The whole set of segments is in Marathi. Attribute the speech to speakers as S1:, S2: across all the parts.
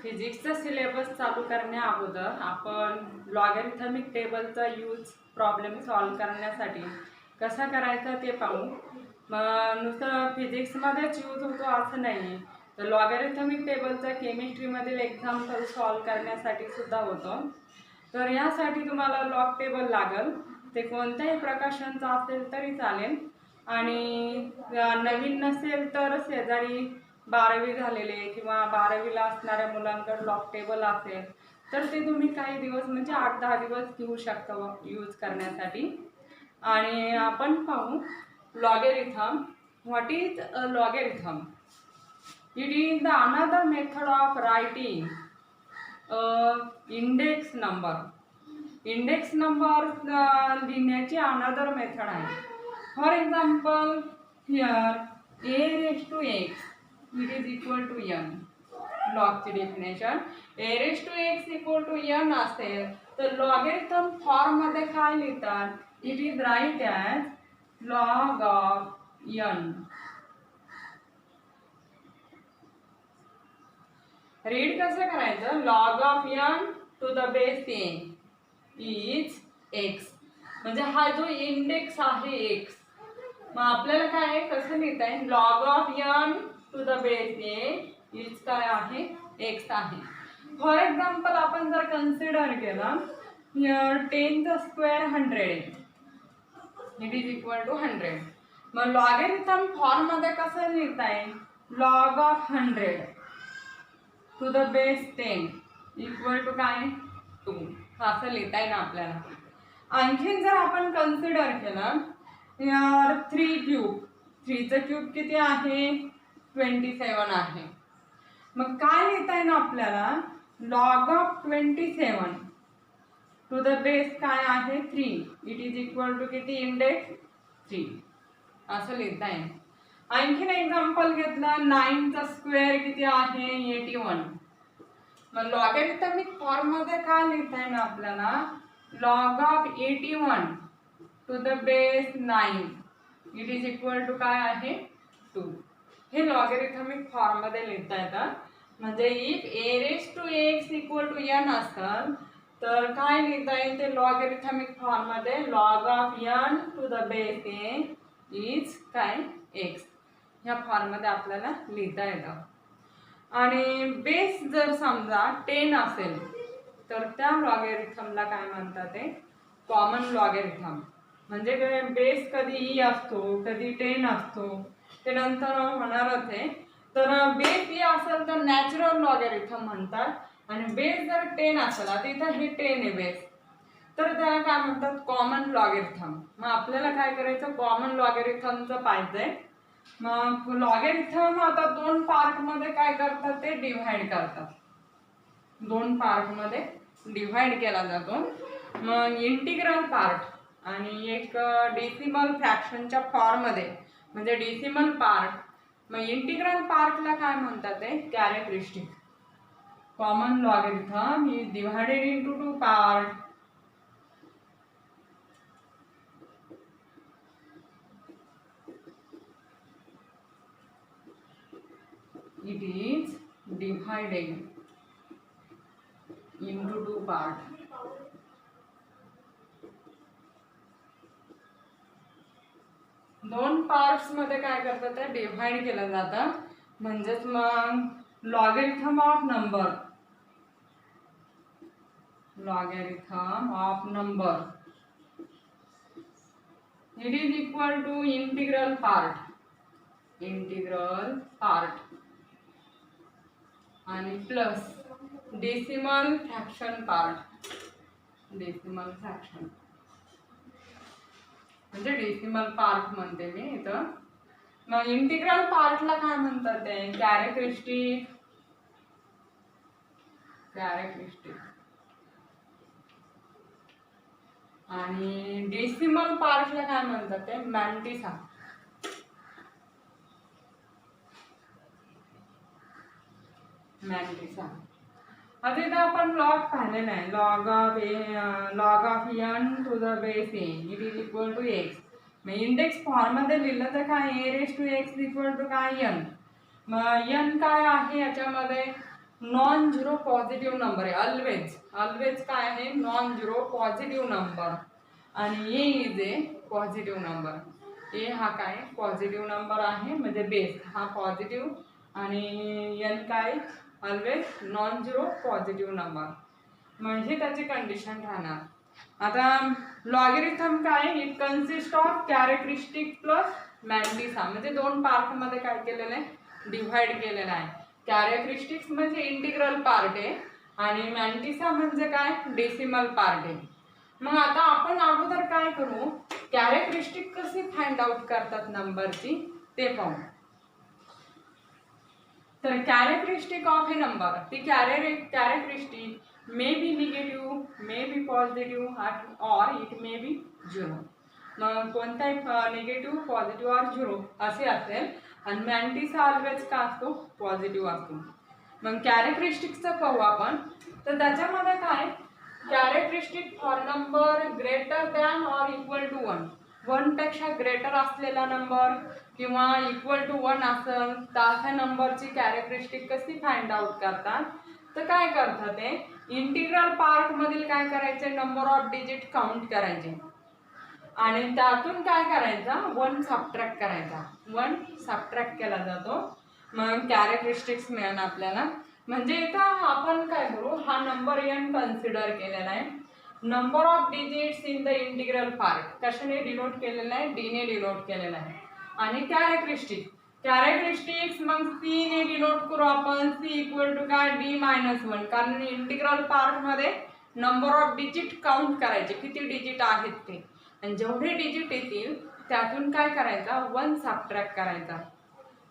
S1: फिजिक्सचा सिलेबस चालू करण्या अगोदर आपण लॉगॅरिथमिक टेबलचा यूज प्रॉब्लेम सॉल्व करण्यासाठी कसा करायचा ते पाहू. मग नुसतं फिजिक्समध्येच यूज होतो असं नाही, तर लॉगॅरिथमिक टेबलचा केमिस्ट्रीमधील एक्झाम्पल सॉल्व करण्यासाठी सुद्धा होतो. तर यासाठी तुम्हाला लॉग टेबल लागेल, ते कोणत्याही प्रकाशनचा असेल तरी चालेल. आणि नवीन नसेल तर शेजारी 12वी झालेले किंवा 12वीला असणाऱ्या मुलांकडे लॉग टेबल असेल तर ते तुम्ही काही दिवस म्हणजे 8-10 दिवस घेऊ शकता यूज करण्यासाठी. आणि आपण पाहू logarithm. What is a logarithm? It is the another method of writing index number. Index number लिहिण्याची अनदर मेथड आहे. For example here a⁻x it is equal to n. लॉगची definition a⁻x equal to n असेल तर लॉगॅरिथम फॉर्म मध्ये काय लिहितात? It is write as log of n. Read कसं करायचं? log of n to the base a is x. म्हणजे हा जो इंडेक्स आहे x, मग आपल्याला काय आहे कसं लिहिता येईल? log of n to the base a is काय आहे? x आहे. फॉर एक्झाम्पल आपण जर कन्सिडर केलं here 10⁻² 100 it is equal to 100. मग लॉगॅरिथम फॉर्म मध्ये कसं लिहिता येईल? log of 100 to the base 10 equal to काय? 2 असं लिहिता येईल आपल्याला. आणखीन जर आपण कन्सिडर केलं यार 3³ 3चं क्यूब किती आहे? 27 आहे. मग काय लिहिता येईल आपल्याला? log of 27 to the base काय आहे? 3 इट इज इक्वल टू किती? इंडेक्स 3 असं लिहिता येईल. आणखीन एक्झाम्पल घेतलं 9चा स्क्वेअर किती आहे? 81. मग लॉगॅरिथमिक फॉर्म मध्ये काय लिहिता येईल आपल्याला? log of 81 to the base 9 it is equal to काय आहे? 2. हे लॉगॅरिथमिक फॉर्म मध्ये लिहिता येतात. म्हणजे if a⁻x equal to n असेल तर काय लिहिता येईल ते लॉगॅरिथमिक फॉर्म मध्ये? log of n to the base a is काय? x. ह्या फॉर्म मध्ये आपल्याला लिहिता येतं. आणि बेस जर समजा 10 असेल तर त्या लॉगॅरिथमला काय म्हणतात? ते कॉमन लॉगॅरिथम. म्हणजे बेस कधी e असतो, कधी 10 असतो, ते नंतर होणारच आहे. तर बेस e असेल तर नॅचरल लॉगॅरिथम म्हणतात, आणि बेस जर 10 असेल, आता इथं हे 10 आहे बेस, तर त्याला काय म्हणतात? Common logarithm. मग आपल्याला काय करायचं? कॉमन लॉगॅरिथमचं पाहिजे. मग लॉगॅरिथम आता 2 पार्ट मध्ये काय करतात? ते डिव्हाइड करतात. 2 पार्ट मध्ये डिव्हाइड केला जातो. मग इंटिग्रल पार्ट आणि एक डेसिमल फ्रॅक्शनच्या फॉर्म मध्ये, म्हणजे डेसिमल पार्ट. मग इंटिग्रल पार्टला काय म्हणतात? ते characteristic. Common logarithm is divided into 2 part. It is divided into 2 parts. दोन पार्ट्स मध्ये काय करतात? ते डिव्हाइड केलं जातं. म्हणजेच मग logarithm of number, logarithm of number it is equal to integral part. Integral part आणि plus decimal fraction part. Decimal fraction म्हणजे डेसिमल पार्ट म्हणते मी इथं. मग इंटिग्रल पार्टला काय म्हणतात? ते कॅरेक्टरिस्टिक. कॅरेक्टरिस्टिक. आणि डेसिमल पार्टला काय म्हणतात? ते मॅन्टिसा. मॅन्टिसा. आता इथं आपण लॉग पाहिलेला आहे. log of n to the base a it is equal to x. मग इंडेक्स फॉर्म मध्ये लिहिलं तर काय? a⁻x इक्वल टू काय? n. मग n काय आहे याच्यामध्ये? नॉन झिरो पॉझिटिव्ह नंबर आहे. ऑलवेज काय आहे, नॉन झिरो पॉझिटिव्ह नंबर. आणि a is a positive number. A हा काय पॉझिटिव्ह नंबर आहे, म्हणजे बेस हा पॉझिटिव्ह आणि एन काय always non zero positive number. म्हणजे त्याची कंडिशन राहणार. आता लॉगॅरिथम काय, it consist of characteristic plus mantissa. म्हणजे दोन पार्टमध्ये काय केलेलं आहे, डिव्हाइड केलेलं आहे. कॅरेक्टरिस्टिक्स म्हणजे इंटिग्रल पार्ट आहे आणि मॅन्टिसा म्हणजे काय डेसिमल पार्ट आहे. मग आता आपण अगोदर काय करू, कॅरेक्टरिस्टिक कशी फाइंड आउट करतात नंबरची ते पाहू. तर कॅरेक्टरिस्टिक ऑफ ए नंबर, ती characteristic may be negative, may be positive और इट मे बी झिरो. मग कोणताही निगेटिव्ह, पॉझिटिव्ह और झिरो असे असेल आणि मॅन्टिसा ऑलवेज का असतो, पॉझिटिव्ह असतो. मग कॅरेक्टरिस्टिक्सचं पाहू आपण. तर त्याच्यामध्ये काय, characteristic for number greater than और इक्वल टू 1. 1 पेक्षा ग्रेटर असलेला नंबर किंवा इक्वल टू 1 असेल तर अशा नंबरची कॅरेक्टरिस्टिक कशी फाइंड आउट करतात, तर काय करतात ते इंटिग्रल पार्ट मधील काय करायचे, नंबर ऑफ डिजिट काउंट करायचे आणि त्यातून काय करायचं, 1 सबट्रॅक्ट करायचा. 1 सबट्रॅक्ट केला जातो, मग कॅरेक्टरिस्टिक्स मिळणार आपल्याला. म्हणजे इथं आपण काय करू, हा नंबर एन कन्सिडर केलेला आहे. Number of digits in the integral part कशाने डिनोट केलेला आहे, डी ने डिनोट केलेला आहे. आणि कॅरेक्टरिस्टिक्स मग सी ने डिनोट करू आपण. सी इक्वल टू काय, डी मायनस 1. कारण इंटिग्रल पार्ट मध्ये नंबर ऑफ डिजिट काउंट करायचे, किती डिजिट आहेत ते, आणि जेवढे डिजिट येतील त्यातून काय करायचा, 1 सबट्रॅक्ट करायचा.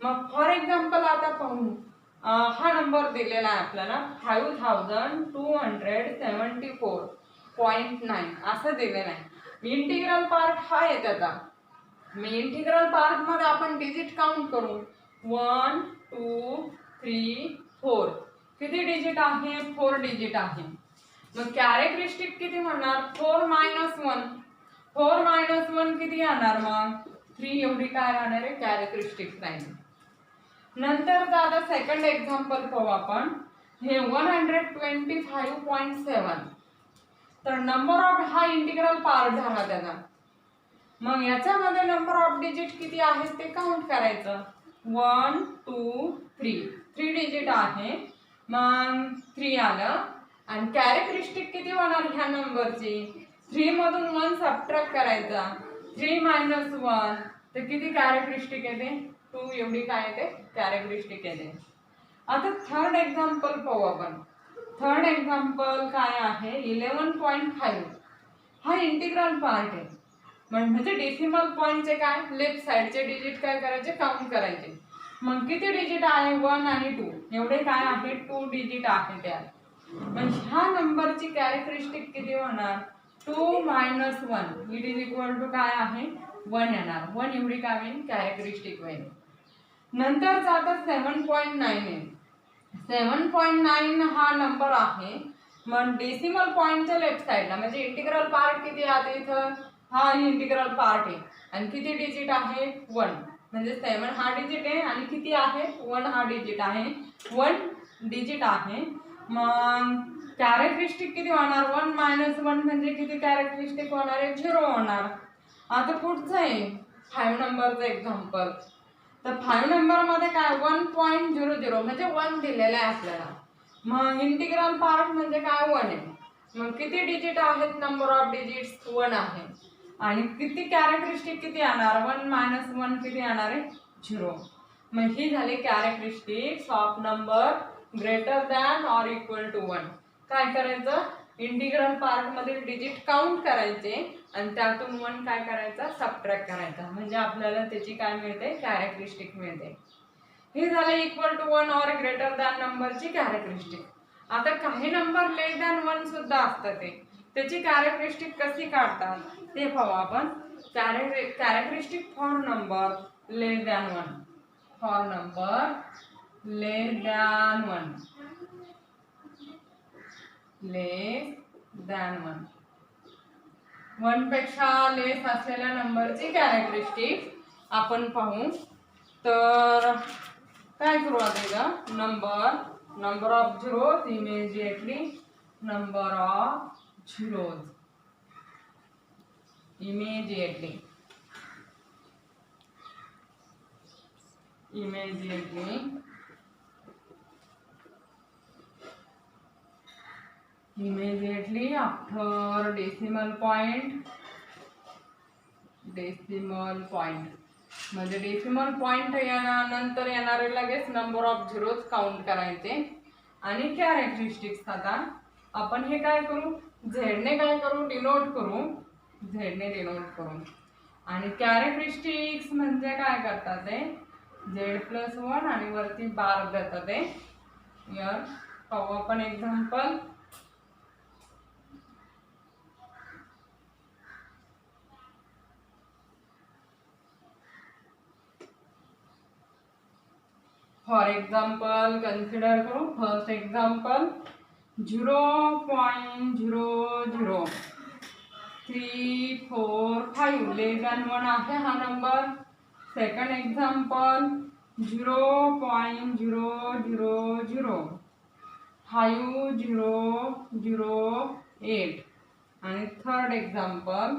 S1: मग फॉर एक्झाम्पल आता पाहू, हा नंबर दिलेला आहे आपल्याला 5274.9 असं दिलेलं आहे. इंटिग्रल पार्ट हा आहे त्याचा. मी इंटिग्रल पार्ट मध्ये आपण डिजिट काउंट करू. 1 2 3 4. किती डिजिट आहे, 4 डिजिट आहे. मग कॅरेक्टरिस्टिक किती म्हणणार, 4 मायनस 1. 4 मायनस 1 किती येणार, मग 3 एवढी काय राहणार आहे कॅरेक्टरिस्टिक राहील. नंतर आता सेकंड एक्झाम्पल पाहू आपण. हे 125.7. तर नंबर ऑफ हा इंटिग्रल पार्ट झाला त्याचा. मग याच्यामध्ये नंबर ऑफ डिजिट किती आहेत ते काउंट करायचं. 1 2 3. 3 डिजिट आहे, मग 3 आलं. आणि कॅरेक्टरिस्टिक किती होणार ह्या नंबरची, 3 मधून 1 सबट्रॅक्ट करायचा. 3 मायनस 1 तर किती कॅरेक्टरिस्टिक येते, 2 एवढी काय येते कॅरेक्टरिस्टिक येते. आता थर्ड एक्झाम्पल पाहू आपण. थर्ड एक्झाम्पल काय आहे, 11.5. हा इंटिग्रल पार्ट आहे, म्हणजे डेसिमल पॉईंटचे काय लेफ्ट साइडचे डिजिट काय करायचे, काउंट करायचे. मग किती डिजिट आहे, 1 आणि 2 एवढे काय आहे, 2 डिजिट आहे त्यात. मग ह्या नंबरची कॅरेक्टरिस्टिक किती होणार, 2 minus 1 it is equal to काय आहे 1 येणार. 1 एवढी काय होईल कॅरेक्टरिस्टिक होईल. नंतर जाता 7.9 आहे. 7.9 हा नंबर आहे, मग डेसिमल पॉईंटच्या लेफ्ट साइडला, म्हणजे इंटिग्रल पार्ट किती आहे इथं, हा इंटिग्रल पार्ट आहे आणि किती डिजिट आहे 1. म्हणजे 7 हा डिजिट आहे आणि किती आहे 1 हा डिजिट आहे. 1 डिजिट आहे, मग कॅरेक्टरिस्टिक किती होणार, 1 मायनस 1 म्हणजे किती कॅरेक्टरिस्टिक होणार आहे, 0 होणार. आता पुढचं आहे 5 नंबरचं एक्झाम्पल. तर 5 नंबर मध्ये काय 1.00 म्हणजे 1 दिलेलं आहे आपल्याला. मग इंटिग्रल पार्ट म्हणजे काय 1 आहे, मग किती डिजिट आहेत, नंबर ऑफ डिजिट्स 1 आहे. आणि किती कॅरेक्टरिस्टिक किती येणार, 1 मायनस 1 किती येणार आहे 0. मग ही झाली characteristics of number greater than or equal to 1. काय करायचं, इंटिग्रल पार्ट मधील डिजिट काउंट करायचे आणि त्यातून 1 काय करायचा सबट्रॅक्ट करायचा, म्हणजे आपल्याला त्याची काय मिळते कॅरेक्टरिस्टिक मिळते. हे झाले equal to 1 or greater than नंबरची कॅरेक्टरिस्टिक. आता काही नंबर लेस दॅन 1 सुद्धा असतात, त्याची कॅरेक्टरिस्टिक कशी काढतात ते पाहू आपण. Characteristic for number less than 1. For number less than 1, less than 1. 1 पेक्षा लेस असलेल्या नंबरची कॅरेक्टरिस्टिक आपण पाहू. तर काय करू आता, number number of zeros immediately, number of zeros immediately, immediately after decimal point म्हणजे डेसिमल पॉइंट नंतर येणारे लगेच नंबर ऑफ झिरोज काउंट करायचे. आणि कॅरेक्टरिस्टिक्स आता आपण हे काय करू, झेडने काय करू, डिनोट करू, झेडने डिनोट करू. आणि कॅरेक्टरिस्टिक्स म्हणजे काय करतात ते Z+1 आणि वरती बार देतात ते. यार पाहू आपण एक्झाम्पल. फॉर एक्झाम्पल कन्सिडर करू. फर्स्ट एक्झाम्पल 0.00345 लेस दॅन 1 आहे हा नंबर. सेकंड एक्झाम्पल 0.0005008 आणि थर्ड एक्झाम्पल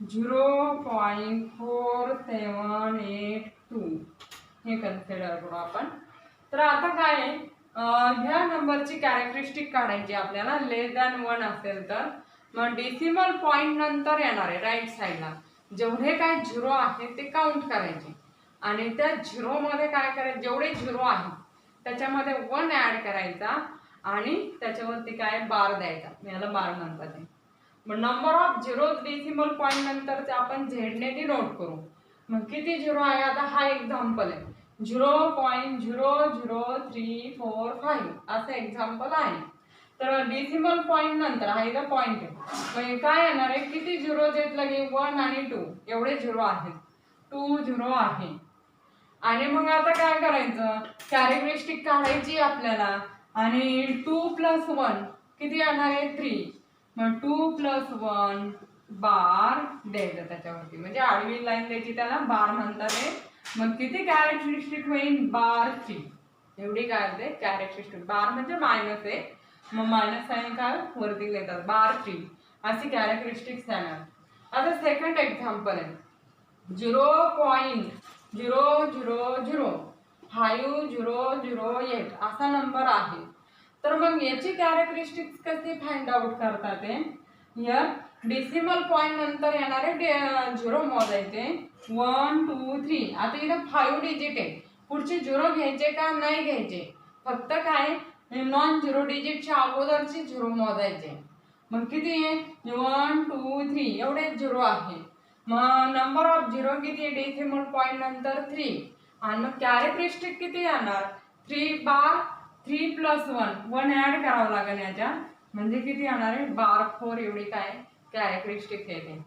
S1: 0.4782 हे कन्सिडर करू आपण. तर आता काय आहे, ह्या नंबरची कॅरेक्टरिस्टिक काढायची आपल्याला. लेस दॅन 1 असेल तर मग डेसिमल पॉइंट नंतर येणारे राईट साईडला जेवढे काय झिरो आहेत ते काउंट करायचे. आणि त्या झिरोमध्ये काय करायचं, जेवढे झिरो आहेत त्याच्यामध्ये 1 ॲड करायचा आणि त्याच्यावरती काय बार द्यायचा. याला बार म्हणतात. मग number of zeros decimal point नंतरचे आपण झेडने डिनोट करू. मग किती झिरो आहे, आता हा एक्झाम्पल आहे 0.00345 असं एक्झाम्पल आहे. तर डेसिमल पॉइंट नंतर हा इथं पॉइंट आहे. मग काय येणार आहे, किती झिरो आहेत लगे 1 आणि 2 एवढे झिरो आहेत, 2 झिरो आहे. आणि मग आता काय करायचं, कॅरेक्टरिस्टिक काढायची आपल्याला. आणि 2 + 1 किती येणार आहे 3. मग 2 + 1 बार द्यायचं त्याच्यावरती, म्हणजे आडवी लाईन द्यायची, त्याला बार म्हणतात. मग किती कॅरेक्टरिस्टिक होईल, बार 3 एवढी काय होते कॅरेक्टरिस्टिक. बार म्हणजे मायनस आहे, मग मायनस साईन काय वरती लिहितात, बार 3 अशी कॅरेक्टरिस्टिक्स येणार. आता सेकंड एक्झाम्पल आहे 0.0005008 असा नंबर आहे. तर मग याची कॅरेक्टरिस्टिक्स कशी फाइंड आउट करतात ते, या डेसिमल पॉइंट नंतर येणारे झिरो मोजायचे 1 2 3. आता इथं 5 डिजिट आहे, पुढचे झिरो घ्यायचे का नाही घ्यायचे, फक्त काय नॉन झिरो डिजिटच्या अगोदरचे झिरो मोजायचे. मग किती आहे 1 2 3 एवढे झिरो आहे. मग नंबर ऑफ झिरो किती आहे डेसिमल पॉइंट नंतर 3. आणि मग कॅरेक्टरिस्टिक किती येणार 3 बार 3 + 1 ॲड करावं लागेल याच्या, म्हणजे किती येणार आहे बार 4 एवढी काय कॅरेक्टरिस्टिक येते.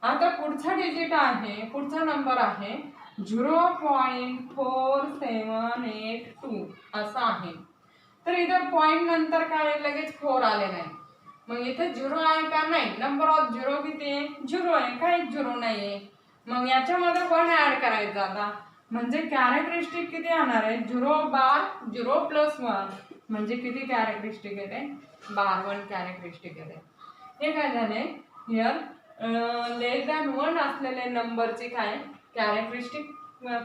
S1: आता पुढचा डिजिट आहे, पुढचा नंबर आहे 0.4782 असा आहे. तर इथं पॉइंट नंतर काय लगेच 4 आले नाही. मग इथे झिरो आहे का नाही, नंबर ऑफ झिरो किती आहे झिरो आहे, काहीच झिरो नाही आहे. मग याच्यामध्ये 1 ॲड करायचं आता, म्हणजे कॅरेक्टरिस्टिक किती येणार आहे 0 बार 0 + 1 म्हणजे किती कॅरेक्टरिस्टिक येते बार 1 कॅरेक्टरिस्टिक येते. हे काय झाले हिअर लेस दॅन 1 असलेले नंबरची काय कॅरेक्टरिस्टिक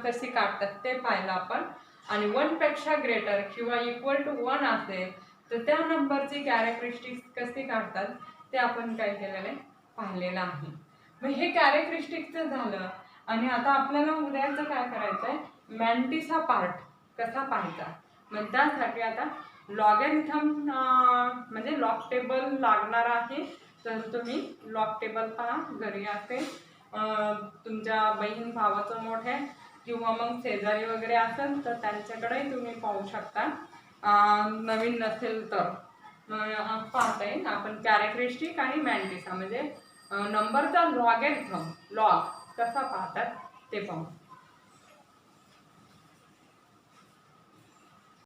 S1: कशी काढतात ते पाहिलं आपण. आणि 1 पेक्षा ग्रेटर किंवा इक्वल टू 1 असेल तर त्या नंबरची कॅरेक्टरिस्टिक्स कशी काढतात ते आपण काय केलेलं पाहिलेलं आहे. मग हे कॅरेक्टरिस्टिक्सचं झालं. आणि आता आपल्याला उद्याचं काय करायचं आहे, मॅन्टिसा पार्ट कसा पाहायचा. मग त्यासाठी आता लॉगॅरिथम म्हणजे लॉग टेबल लागणार आहे. तर तुम्ही लॉग टेबल पहा घरी असेल, तुमच्या बहीण भावाचं मोठे किंवा मग शेजारी वगैरे असेल तर त्यांच्याकडेही तुम्ही पाहू शकता. नवीन नसेल तर पाहता येईल. आपण कॅरेक्टरिस्टिक आणि मॅन्टिसा म्हणजे नंबरचा लॉगॅरिथम लॉग कसा पाहतात ते पाहू.